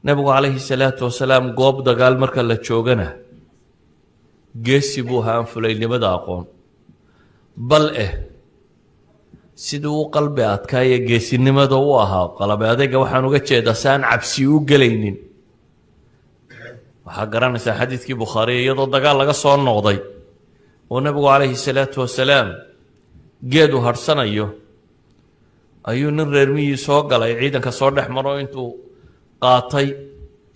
nabigu calayhi salaatu wasalaam goob dagaal marka la joogana geesi buu ahaa aan fulaynimada aqoon bal siduu u qalbi adkaaya geesinimada u ahaa qalbi adayga waxaan uga jeedaa saan cabsi u gelaynin waxaa garanaysaa xadiidkii bukhaari iyadoo dagaal laga soo noqday oo nabigu calayhi salaatu wasalaam geed u harhsanayo ayuu nin reer miyii soo galay ciidanka soo dhex maro intuu qaatay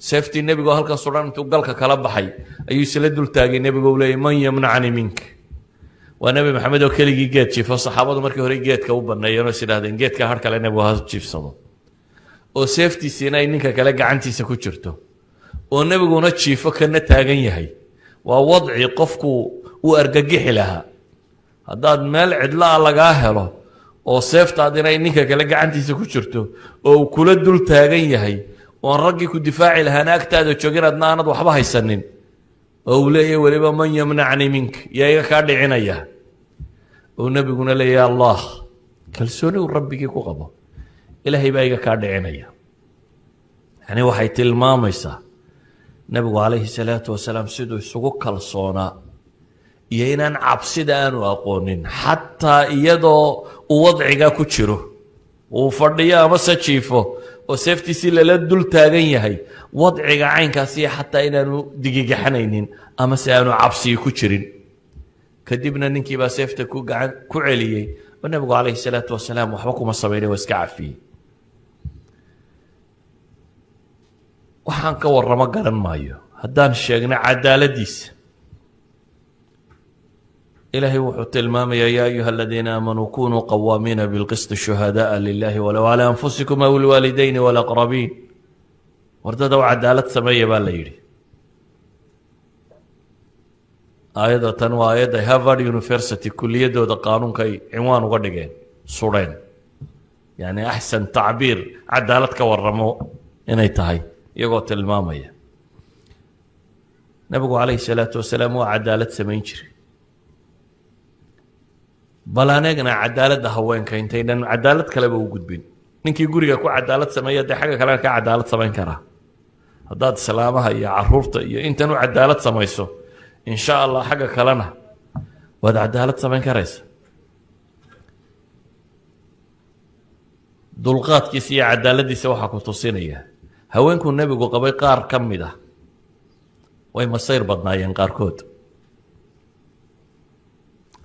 seeftii nebigu halkan suran intuu galka kala baxay ayuu isla dul taagay nebigu u leeyay man yamnacani mink waa nebi maxamed oo keligii geed jiifo saxaabadu markii hore geedka u banneeyeen oo is idhahdeen geedka har kale nebigu ha jiifsado oo seeftiisiina ay ninka kale gacantiisa ku jirto oo nebiguna jiifo kana taagan yahay waa wadci qofku uu argagixi lahaa haddaad meel cidlaa lagaa helo oo seeftaadina ay ninka kale gacantiisa ku jirto oo uu kula dul taagan yahay oon raggii ku difaaci lahaana agtaada joogin adna aanad waxba haysanin oo uu leeyahay weliba man yamnacni mink yaa iga kaa dhicinaya oo nebiguna leeyahay allah kalsooni uu rabbigii ku qabo ilaahay baa iga kaa dhicinaya yani waxay tilmaamaysaa nebigu calayhi salaatu wasalaam siduu isugu kalsoonaa iyo inaan cabsida aanu aqoonin xataa iyadoo uu wadcigaa ku jiro uu fadhiyo amase jiifo oo seeftiisii lala dul taagan yahay wadciga caynkaasiyo xataa inaanu digigaxanaynin amase aanu cabsii ku jirin kadibna ninkiibaa seefta ku celiyey oo nebigu calayhi salaatu wasalaam waxba kuma samaynin waa iska cafiyey waxaan ka warramo garan maayo haddaan sheegna cadaaladiisa إلهي وحط المامي يا أيها الذين آمنوا كونوا قوامين بالقسط شهداء لله ولو على أنفسكم أو الوالدين والأقربين ورددوا عدالة سمية بالليل أيضا وآية هافارد يونيفرسيتي كلية دو قانون كي عنوان وقدقين صورين يعني أحسن تعبير عدالة كورمو إني تهي يقول المامي نبقى عليه الصلاة والسلام وعدالة سمينشري bal anagana cadaaladda haweenka intaynan cadaalad kaleba u gudbin ninkii guriga ku cadaalad sameeya dee xagga kalena ka cadaalad samayn karaa haddaad islaamaha iyo caruurta iyo intan u cadaalad samayso insha allah xagga kalena waad cadaalad samayn karaysa dulqaadkiisa iyo cadaaladiisa waxaa ku tusinaya haweenkuu nebigu qabay qaar ka mid ah way masayr badnaayeen qaarkood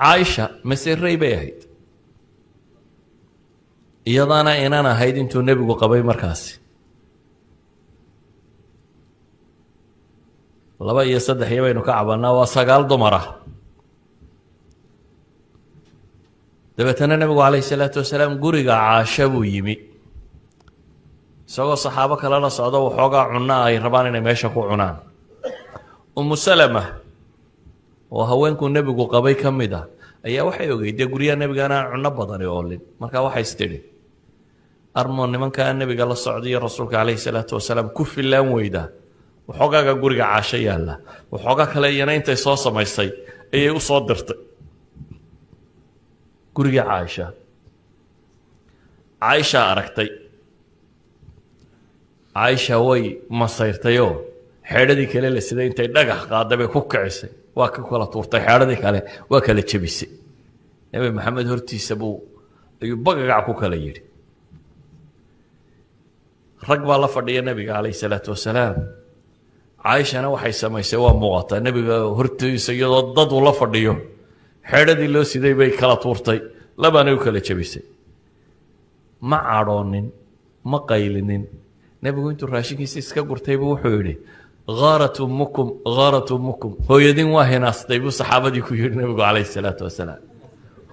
caaisha masirey bay ahayd iyadaana inaan ahayd intuu nebigu qabay markaasi 2 iyo 3 iyo baynu ka cabanaa waa 9 dumar ah dabeetana nebigu calayhi salaatu wasalaam guriga caasha buu yimi isagoo saxaabo kale la socdo waxoogaa cunno ay rabaan inay meesha ku cunaan umu salama oo haweenkuu nebigu qabay ka mid ah ayaa waxay ogeydee guryaha nebigaana aan cunno badani oolin markaa waxay istidhi armoo nimankaa nebiga la socday iyo rasuulka calayhi salaatu wasalaam ku filaan weyda waxoogaaga guriga caasho yaalla waxoogaa kale iyana intay soo samaysay ayay u soo dirtay guriga caaisha aragtay caaisha way masayrtayoo xeedhadii kale la siday intay dhagax qaaday bay ku kicisay waa ka kala tuurtay xeedhadii kale waa kala jebisay nebi maxamed hortiisa ayuu bagagac ku kala yidhi rag baa la fadhiya nebiga calayhi salaatu wasalaam caaishana waxay samaysay waa muuqataa nebiga hortiisa iyadoo dad uu la fadhiyo xeedhadii loo siday bay kala tuurtay labaanay u kala jebisay ma cadhoonin ma qaylinin nebigu intuu raashinkiisa iska gurtay buu wuxuu yidhi غارت أمكم هو يدين واهناستي بو صحابتي كو يري نبي عليه الصلاة والسلام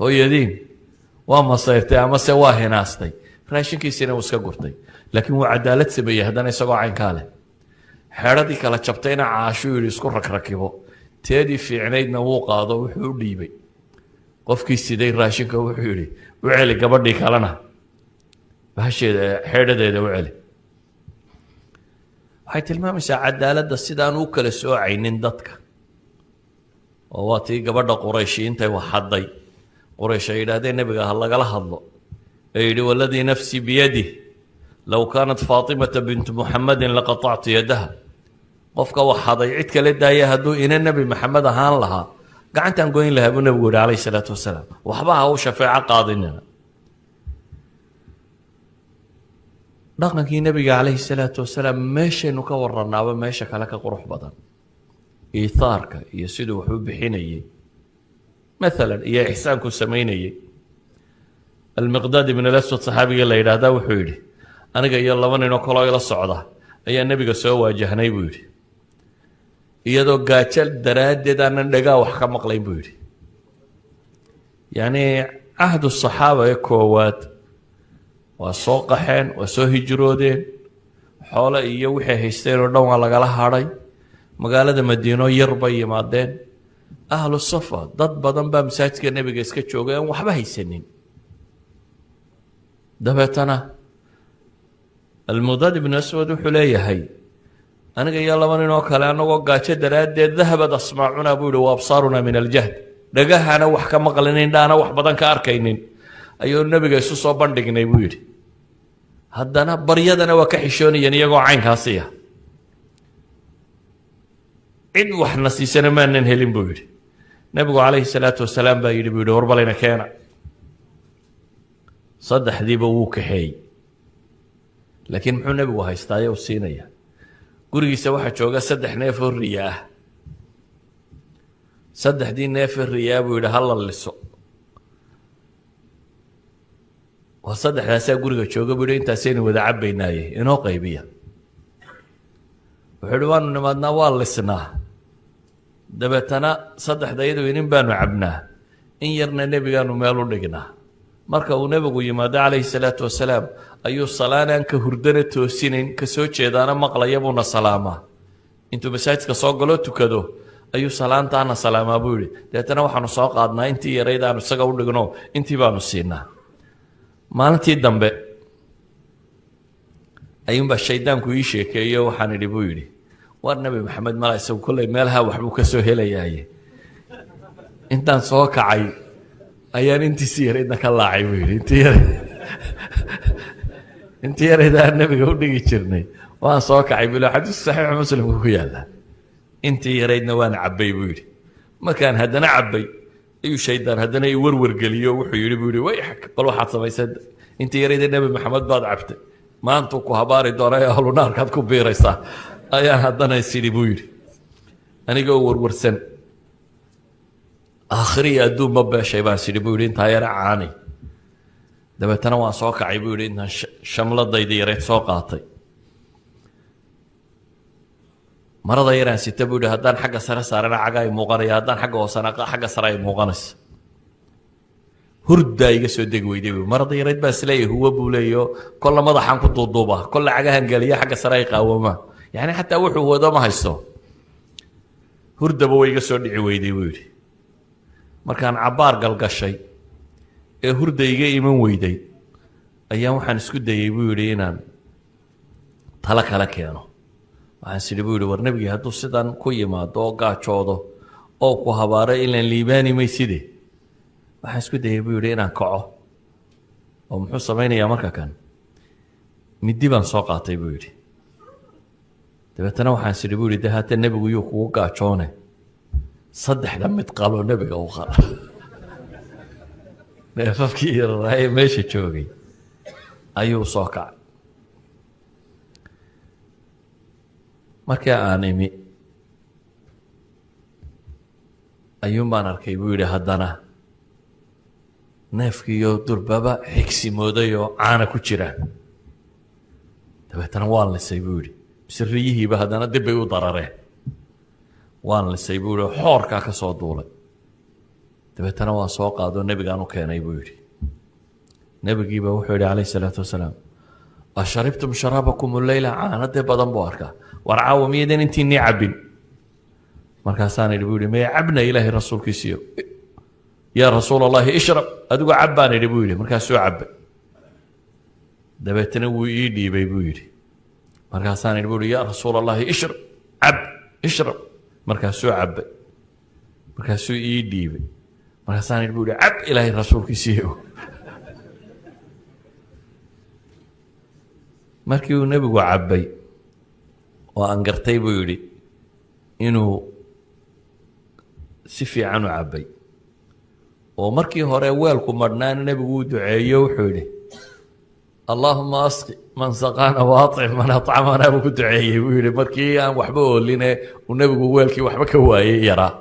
هو يدين وما صيرتي أما سي واهناستي راشين كيسينا وسكا قرتي لكن هو عدالة سبيه هدانا يساقو عين كاله حيرادي كالا جبتين عاشو يري اسكو ركركيبو تيدي في عنيدنا وقاضو وحو ديبي قف كيسيدين راشين كو وحو يري وعلي قبردي كالنا بهاشي حيرادي وعلي waxay tilmaamaysaa cadaaladda sidaan u kala soocaynin dadka oo waa tii gabadha qurayshi intay wax hadday quraysh ay yidhaahdeen nebiga ha lagala hadlo ee yidhi waladii nafsi biyadih low kaanat faatimata bintu muxamadin laqatactu yadaha qofka waxaday cid kala daaya hadduu ina nebi maxamed ahaan lahaa gacantaan goyn lahaa buu nebigu yihi calayhi salaatu wasalaam waxba ha u shafeeco qaadinina dhaqankii nebiga calayhi salaatu wasalaam meeshaynu ka waranaaba meesha kale ka qurux badan iithaarka iyo siduu wax u bixinayey maalan iyo ixsaanku samaynayey almiqdaad ibn alaswad saxaabiga la yidhaahdaa wuxuu yidhi aniga iyo laba ninoo kaloo ila socda ayaa nebiga soo waajahnay buu yidhi iyadoo gaajo daraaddeed aanan dhagaa wax ka maqlayn buu yidhi yacnii cahdu saxaaba ee koowaad waa soo qaxeen waa soo hijroodeen xoole iyo waxay haysteen oo dhan waa lagala hadhay magaalada madiino yar bay yimaadeen ahlu safa dad badan baa masaajidka nebiga iska joogay aan waxba haysanin dabeetana almiqdaad ibnu aswad wuxuu leeyahay aniga iyo laba nin oo kale annagoo gaajo daraaddeed dahabad asmaacunaa buu yihi wa absaarunaa min aljahd dhagahana wax ka maqlinin dhaana wax badan ka arkaynin ayuu nebiga isu soo bandhignay buu yidhi haddana baryadana waa ka xishoonayeen iyagoo caynkaasiya cid waxna siisana maanan helin buu yidhi nebigu calayhi salaatu wasalaam baa yidhi buu yidhi warbalayna keena saddexdiiba wuu kaxeeyey laakiin muxuu nebigu haystaayo u siinaya gurigiisa waxaa jooga 3 neef oo riya ah 3dii neef oo riyaa buu yidhi hala liso waa 3daasaa guriga jooga buu yidhi intaasaynu wada cabbaynaaye inoo qaybiya wuxuu yidhi waanu nimaadnaa waa lisnaa dabeetana 3da iyadu inin baanu cabnaa in yarna nebigaanu meel u dhignaa marka uu nebigu yimaado calayhi salaatu wasalaam ayuu salaanaan ka hurdana toosinayn ka soo jeedaana maqlaya buuna salaamaa intuu masaajidka soo galoo tukado ayuu salaantaana salaamaa buu yidhi dabeetana waxaanu soo qaadnaa intii yarayd aanu isaga u dhigno intii baanu siinaa maalintii dambe ayuunbaa shaydaanku ii sheekeeyo waxaan idhi buu yidhi war nebi maxamed mala isagu kolley meelaha waxbuu ka soo helayaaye intaan soo kacay ayaan intiisi yaraydna ka laacay buu yidhi intii yarayda aan nebiga u dhigi jirnay waan soo kacay buu xadiis saxiix muslimku ku yaalla intii yaraydna waan cabbay buu yidhi markaan haddana cabbay ayuu shaydaan haddana i warwargeliyo wuxuu yidhi buu yidhi wayxak bal waxaad samaysay intii yarayda nebi maxamed baad cabtay maantuu ku habaari doona ee ahlu naarkaad ku biiraysaa ayaan haddana isidhi buu yidhi anigoo warwarsan aakhiriya adduunma beeshay baan sidhi buu yidhi intaa yara caanay dabeetana waan soo kacay buu yidhi intaan shamladayda yareyd soo qaatay marada yaraan sita buu yidhi haddaan xagga sare saarana caga ay muuqanaya haddaan xagga hoosana xagga sare ay muuqanaysa hurdaa iga soo degi weyday buu marada yareyd baan isleeyahay huwa buu leeyo kolla madaxaan ku duuduubaa kolla cagahan geliya xagga sare ay qaawamaa yacni xataa wuxuu wado ma haysto hurdaba way iga soo dhici weyday buu yidhi markaan cabbaar galgashay ee hurda iga iman weyday ayaan waxaan isku dayey buu yidhi inaan talo kala keeno waxaan sidhi buu yidhi war nebigii hadduu sidan ku yimaado oo gaajoodo oo ku habaaro ilaan liibaani mayside waxaan isku dayey buu yidhi inaan kaco oo muxuu samaynayaa marka kan middi baan soo qaatay buu yidhi dabeetana waxaan sidhi buu yidhi de haata nebigu yuu kugu gaajoone 3 mid qaloo nebiga u qala neefafkii yararaayee meesha joogay ayuu soo kacay markii aan imi ayuun baan arkay buu yidhi haddana neefkiiyo durbaba xigsimooday oo caana ku jiraan dabeetana waan lisay buu yidhi mise riyihiiba haddana dib bay u darareen waan lisay buu yidhi xoorkaa ka soo duulay dabeetana waan soo qaadoo nebigaan u keenay buu yidhi nebigiiba wuxuu yidhi calayhi salaatu wasalaam asharibtum sharaabakum leyla caana dee badan buu arkaa war caawa miyadan intiinii cabbin markaasaan idhi buu yidhi maya cabna ilaahay rasuulkiisiyo yaa rasuul allahi ishrab adigu cab baan idhi buu yidhi markaasuu cabbay dabeetana wuu ii dhiibay buu yidhi markaasaan idhi buu yidhi yaa rasuul allahi ishrab cab ishrab markaasuu cabbay markaasuu ii dhiibay markaasaan idhi buu yidhi cab ilaahay rasuulkiisiyo markii uu nebigu cabbay oo aan gartay buu yidhi inuu si fiican u cabbay oo markii hore weelku madhnaan nebigu uu duceeyo wuxuu yidhi allaahuma asqi man saqaana wa aطcim man aطcamana buu ku duceeyey buu yidhi markii aan waxba ooline uu nebigu weelkii waxba ka waayey yaraa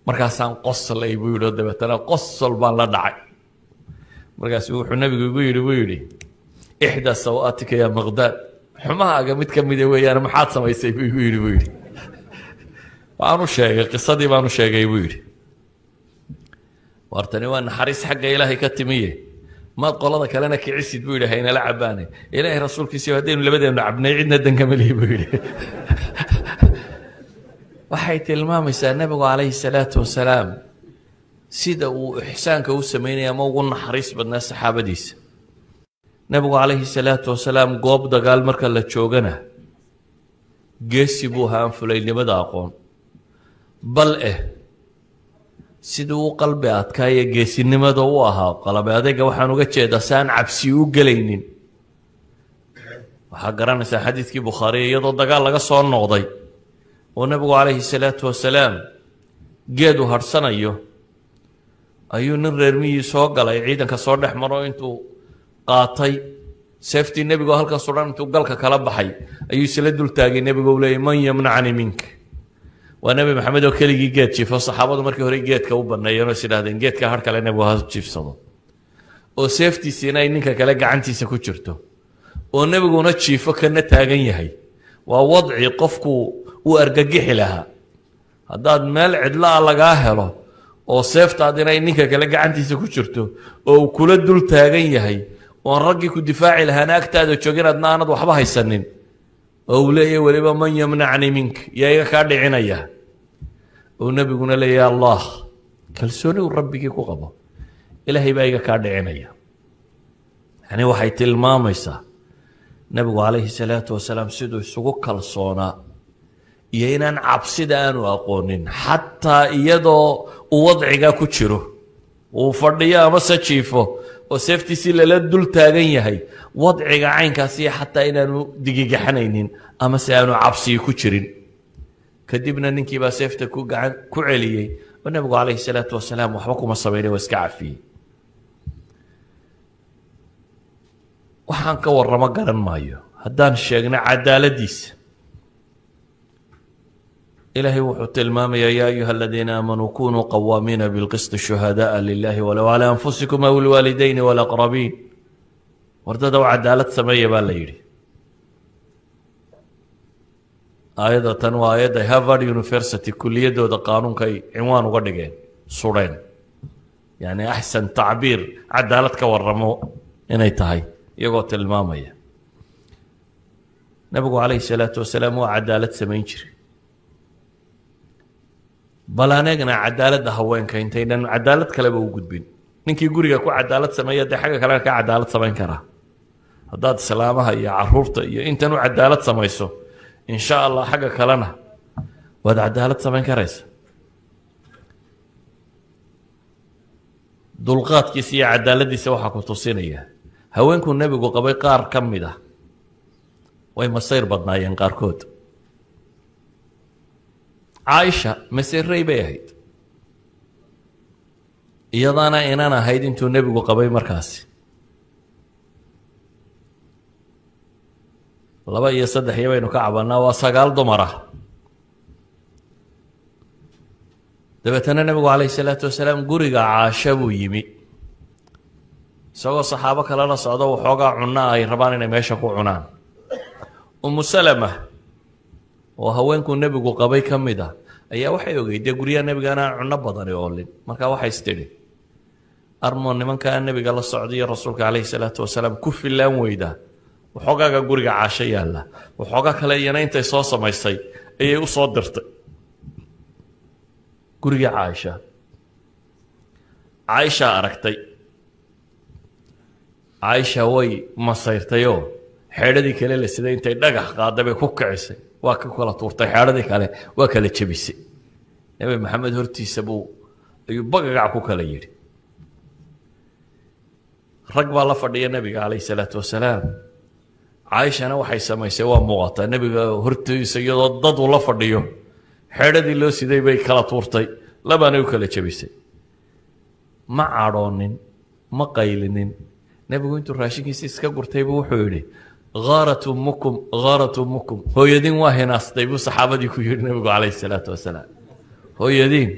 markaasaan qoslay buu yidhi oo dabeetana qosol baan la dhacay markaasuu wuxuu nebigu igu yidhi buu yidhi ixdaa saw-aatika yaa miqdaad xumahaaga mid ka mida weeyaan maxaad samaysay buu igu yidhi buu yidhi waanu sheegay qisadii baanu sheegay buu yidhi wartani waa naxariis xagga ilaahay ka timiye maad qolada kalena kicisid buu yidhi haynala cabbaane ilaahay rasuulkiisiyo haddaynu labadeennu cabnay cidna dankama lihi buu yidhi waxay tilmaamaysaa nebigu calayhi salaatu wasalaam sida uu ixsaanka u samaynaya ama ugu naxariis badnaa saxaabadiisa nebigu calayhi salaatu wasalaam goob dagaal marka la joogana geesi buu ahaa aan fulaynimada aqoon bal siduu u qalbi adkaaya geesinimada u ahaa qalbi adayga waxaan uga jeedaa si aan cabsi u gelaynin waxaa garanaysaa xadiidkii bukhaariya iyadoo dagaal laga soo noqday oo nebigu calayhi salaatu wasalaam geedu hadhsanayo ayuu nin reer miyii soo galay ciidanka soo dhex maro intuu qaatay seeftii nebigo halkaasoo dhan intuu galka kala baxay ayuu isla dul taagay nebigu u leeyay man yamnacni minka waa nebi maxamed oo keligii geed jiifo saxaabadu markii hore geedka u banneeyeen oo is idhahdeen geedka har kale nebigu ha jiifsado oo seeftiisiina ay ninka kale gacantiisa ku jirto oo nebiguna jiifo kana taagan yahay waa wadci qofku uu argagixi lahaa haddaad meel cidlaa lagaa helo oo seeftaadina ay ninka kale gacantiisa ku jirto oo uu kula dul taagan yahay oon raggii ku difaaci lahaana agtaada joogin adna aanad waxba haysanin oo uu leeyahay weliba man yamnacni mink yaa iga kaa dhicinaya oo nebiguna leeyahay allah kalsooni uu rabbigii ku qabo ilaahay baa iga kaa dhicinaya yani waxay tilmaamaysaa nebigu calayhi salaatu wasalaam siduu isugu kalsoonaa iyo inaan cabsida aanu aqoonin xataa iyadoo uu wadcigaa ku jiro uu fadhiyo amase jiifo oo seeftiisii lala dul taagan yahay wadciga caynkaasi xataa inaanu digigaxanaynin amase aanu cabsigi ku jirin kadibna ninkiibaa seefta ku celiyey oo nebigu calayhi salaatu wasalaam waxba kuma samaynay waa iska cafiyey waxaan ka warramo garan maayo haddaan sheegna cadaaladiisa ilaahay wuxuu tilmaamayaa yaa ayuha aladiina aamanuu kunuu qawaamiina bilqisti shuhadaءa lilahi walow calى anfusikum aw lwaalidayni walaqrabiin wardada u cadaalad sameeya baa la yidhi aayadda tan waa aayadda harvard university kuliyadooda qaanuunkay cinwaan uga dhigeen sureen yani axsan tacbiir cadaalad ka waramo inay tahay iyagoo tilmaamaya nebigu calayhi salaatu wasalaam waa cadaalad samayn jiray bal aneegna cadaaladda haweenka intaynan cadaalad kaleba u gudbin ninkii guriga ku cadaalad sameeya dee xagga kalena ka cadaalad samayn karaa haddaad islaamaha iyo caruurta iyo intan u cadaalad samayso in sha allah xagga kalena waad cadaalad samayn karaysa dulqaadkiisa iyo cadaaladiisa waxaa ku tusinaya haweenkuu nebigu qabay qaar ka mid ah way masayr badnaayeen qaarkood caaisha masirey bay ahayd iyadaana inaan ahayd intuu nebigu qabay markaasi 2 iyo 3 iyo baynu ka cabanaa waa 9 dumar ah dabeetana nebigu calayhi salaatu wasalaam guriga caasha buu yimi isagoo saxaabo kale la socdo waxoogaa cunno ay rabaan inay meesha ku cunaan umu salama oo haweenkuu nebigu qabay ka mid ah ayaa waxay ogeydee guryaha nebigana aan cunno badani oolin markaa waxay istidhi armoo nimankaa nebiga la socdaiyo rasuulka calayhi salaatu wasalaam ku filaan weyda waxoogaaga guriga caasho yaalla waxoogaa kale iyana intay soo samaysay ayay u soo dirtay guriga caaisha aragtay caaisha way masayrtayoo xeedhadii kale la siday intay dhagax qaaday bay ku kicisay waa ka kala tuurtay xeedhadii kale waa kala jebisay nebi maxamed hortiisa ayuu bagagac ku kala yidhi rag baa la fadhiya nebiga calayhi salaatu wasalaam caaishana waxay samaysay waa muuqataa nebiga hortiisa iyadoo dad uu la fadhiyo xeedhadii loo siday bay kala tuurtay labaanay u kala jebisay ma cadhoonin ma qaylinin nebigu intuu raashinkiisa iska gurtaybu wuxuu yidhi gaarat ummukum hooyadiin waa hinaastay buu saxaabadii ku yidhi nebigu calayhi salaatu wasalaam hooyadiin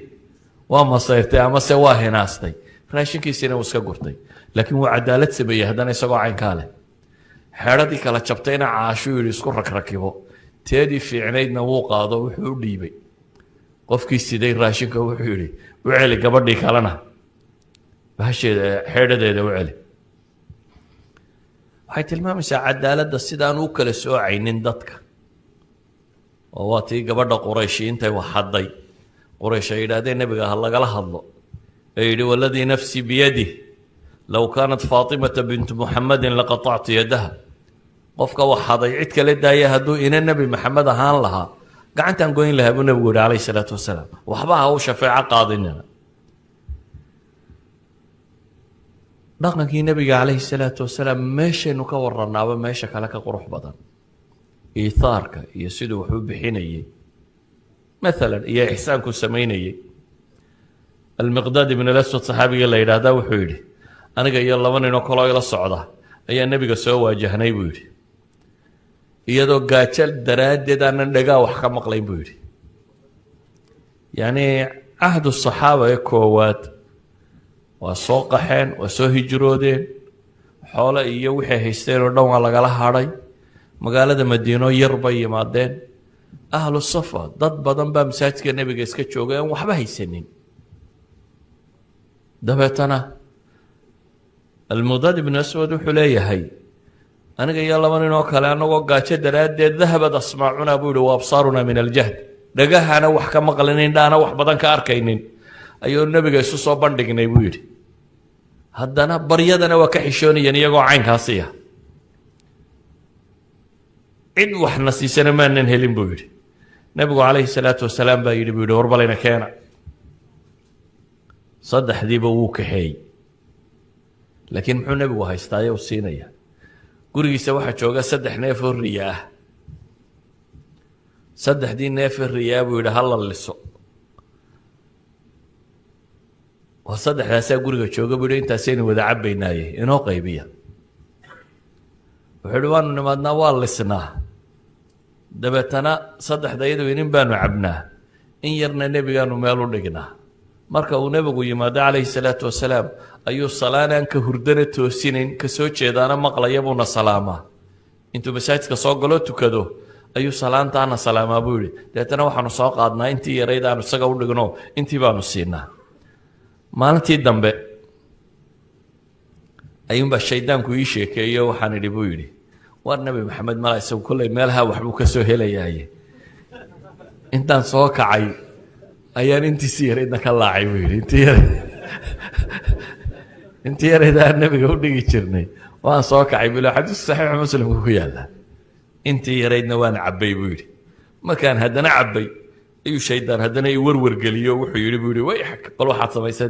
waa masayrtay amase waa hinaastay raashinkiisiina uu iska gurtay laakiin wuu cadaalad sameeyey haddana isagoo caynkaa leh xeedhadii kala jabtayna caashuu yidhi isku ragrakibo teedii fiicnaydna wuu qaado wuxuu u dhiibay qofkii siday raashinka wuxuu yidhi u celi gabadhii kalena bahasheeda xeedhadeeda u celi waxay tilmaamaysaa cadaaladda sidaan u kala soocaynin dadka oo waa tii gabadha qurayshi intay wax hadday quraysh ay yidhaahdeen nebiga ha lagala hadlo ee yidhi waladii nafsii biyadih low kaanat faatimata bintu muxamadin laqatactu yadaha qofka wax haday cid kale daaya hadduu ina nebi maxamed ahaan lahaa gacantaan goyn lahaa buu nebigu yidhi calayhi salaatu wasalaam waxba ha u shafeeco qaadinina dhaqankii nebiga calayhi salaatu wasalaam meeshaynu ka waranaaba meesha kale ka qurux badan iithaarka iyo siduu wax u bixinayey maalan iyo ixsaanku samaynayey almiqdaad ibn alaswad saxaabiga la yidhaahdaa wuxuu yidhi aniga iyo laba ninoo kaloo ila socda ayaa nebiga soo waajahnay buu yidhi iyadoo gaajal daraaddeed aanan dhagaa wax ka maqlayn buu yidhi yacni cahdu saxaaba ee koowaad waa soo qaxeen waa soo hijroodeen xoole iyo wixay haysteen oo dhan waa lagala hadhay magaalada madiino yar bay yimaadeen ahlu safa dad badan baa masaajidka nebiga iska joogay aan waxba haysanin dabeetana almuqdaad ibnu aswad wuxuu leeyahay aniga iyo laba nin oo kale annagoo gaajo daraaddeed dahabad asmaacunaa buu yihi wa absaarunaa min aljahd dhagahaana wax ka maqlinin dhaana wax badan ka arkaynin ayuu nebiga isu soo bandhignay buu yidhi haddana baryadana waa ka xishoonayeen iyagoo caynkaasiya cid waxna siisana maanan helin buu yidhi nebigu calayhi salaatu wasalaam baa yidhi buu yidhi warbalayna keena saddexdiiba wuu kaxeeyey laakiin muxuu nebigu haystaaye u siinaya gurigiisa waxaa jooga 3 neef oo riya ah 3dii neef ee riyaa buu yidhi hala liso waa 3daasaa guriga jooga buu yidhi intaasaynu wada cabbaynaaye inoo qaybiya wuxuu yidhi waanu nimaadnaa waa lisnaa dabeetana 3da iyadu inin baanu cabnaa in yarna nebigaanu meel u dhignaa marka uu nebigu yimaado calayhi salaatu wasalaam ayuu salaanaan ka hurdana toosinayn ka soo jeedaana maqlaya buuna salaamaa intuu masaajidka soo galo tukado ayuu salaantaana salaamaa buu yidhi dabeetana waxaanu soo qaadnaa intii yarayd aanu isaga u dhigno intii baanu siinaa maalintii dambe ayuunbaa shaydaanku ii sheekeeyo waxaan idhi buu yidhi waar nebi maxamed mala isagu kolley meelaha waxbuu ka soo helayaaye intaan soo kacay ayaan intiisi yaraydna ka laacay buu yidhi intii yarayd aan nebiga u dhigi jirnay waan soo kacay buu xadiisku saxiixu muslimku ku yaalla intii yaraydna waan cabbay buu yidhi markaan haddana cabbay ayuu shaydaan haddana i warwargeliyo wuxuu yidhi buu yidhi wayxak bal waxaad samaysay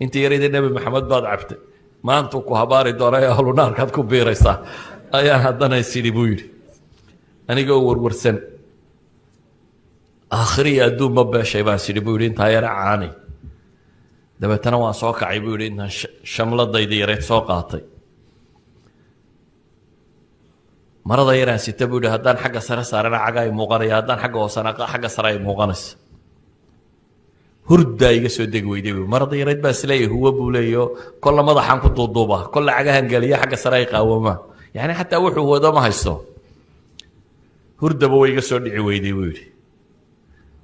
intii yaraydee nebi maxamed baad cabtay maantuu ku habaari doona ee ahlu naarkaad ku biiraysaa ayaan haddana isidhi buu yidhi anigoo warwarsan aakhiriya adduunba beeshay baan sidhi buu yidhi intaa yara caanay dabeetana waan soo kacay buu yidhi intaan shamladayda yareyd soo qaatay marada yaraan sita buu yidhi haddaan xagga sare saarana caga ay muuqanaya haddaan xagga hoosana xagga sare ay muuqanaysa hurdaa iga soo degi weyday buu marada yareyd baa isleeyahay huwa buu leeyaho kolla madaxaan ku duuduubaa kolla cagahan geliya xagga sare ay qaawamaa yacni xataa wuxuu wado ma haysto hurdaba way iga soo dhici weyday buu yidhi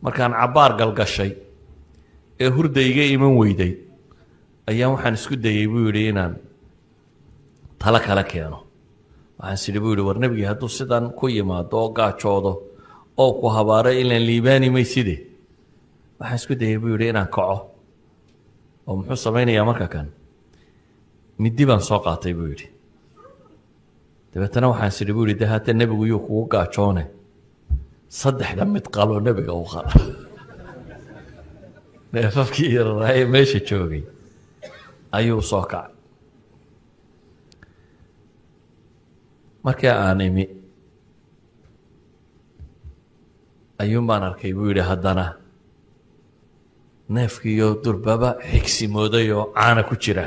markaan cabbaar galgashay ee hurda iga iman weyday ayaan waxaan isku dayey buu yidhi inaan talo kala keeno waxaan sidhi buu yidhi war nebigii hadduu sidan ku yimaado oo gaajoodo oo ku habaaro ilaan liibaani mayside waxaan isku dayey buu yidhi inaan kaco oo muxuu samaynayaa marka kan middi baan soo qaatay buu yidhi dabeetana waxaan sidhi buu yidhi de hadda nebigu yuu kugu gaajoone 3 mid qaloo nebiga u qala neefafkii yaraaye meesha joogay ayuu soo kacay markii aan imi ayuun baan arkay buu yidhi haddana neefkiiyo durbaba xigsimooday oo caana ku jira.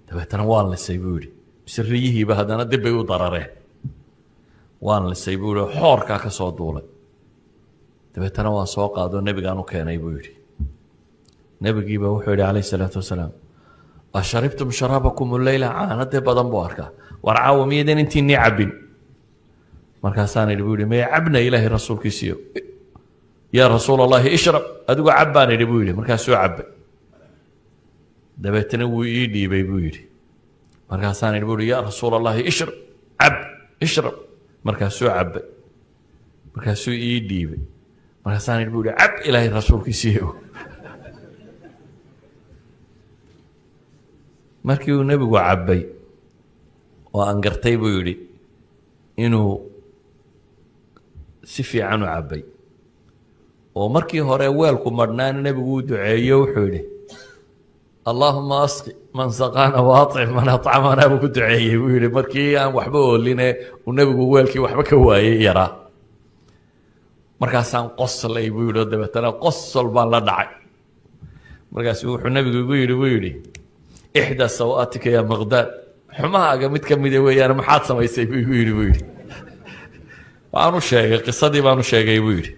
dabeetana waan lisay buu yidhi, mise riyihiiba haddana dib bay u darareen. waan lisay buu yidhi, xoorkaa ka soo duulay. dabeetana waan soo qaadoo nebigaan u keenay buu yidhi. nebigiiba wuxuu yidhi calayhi salaatu wasalaam, asharibtum sharaabakum alleyla? caana dee badan buu arkaa, war caawa miyadan intiinii cabbin? markaasaan idhi buu yidhi, maya cabna ilaahay rasuulkiisiyo. yaa rasuul allahi ishrab, adigu cab baan idhi buu yidhi. markaasuu cabbay. dabeetana wuu ii dhiibay buu yidhi. markaasaan idhi buu yidhi, yaa rasuul allahi ishrab, cab, ishrab. markaasuu cabbay. markaasuu ii dhiibay. markaasaan idhi buu yidhi, cab ilaahay rasuulkiisiyo. markii uu nebigu cabbay oo aan gartay buu yidhi inuu si fiican u cabbay, oo markii hore weelku madhnaana nebigu uu duceeyo wuxuu yidhi, allaahuma asqi man saqaana wa aطcim man acamana buu ku duceeyey buu yidhi. markii aan waxba ooline uu nebigu weelkii waxba ka waayey yaraa. markaasaan qoslay buu yidhi, oo dabeetana qosol baan la dhacay. markaasu wuxuu nebigu igu yidhi buu yidhi, ixdaa sawaatika yaa miqdaad, xumahaaga mid ka mida weeyaan, maxaad samaysay buu igu yidhi buu yidhi. waan u sheegay, qisadii baan u sheegay buu yidhi.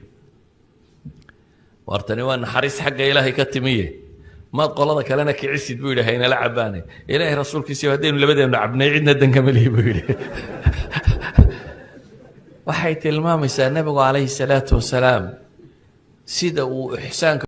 wartani waa naxariis xagga ilaahay ka timiye, maad qolada kalena kicisid buu yidhi, haynala cabbaane. ilaahay rasuulkiisiyo haddaynu labadeennu cabnay cidna dankamalihi buu yidhi. waxay tilmaamaysaa nebigu calayhi salaatu wasalaam sida uu ixsaanka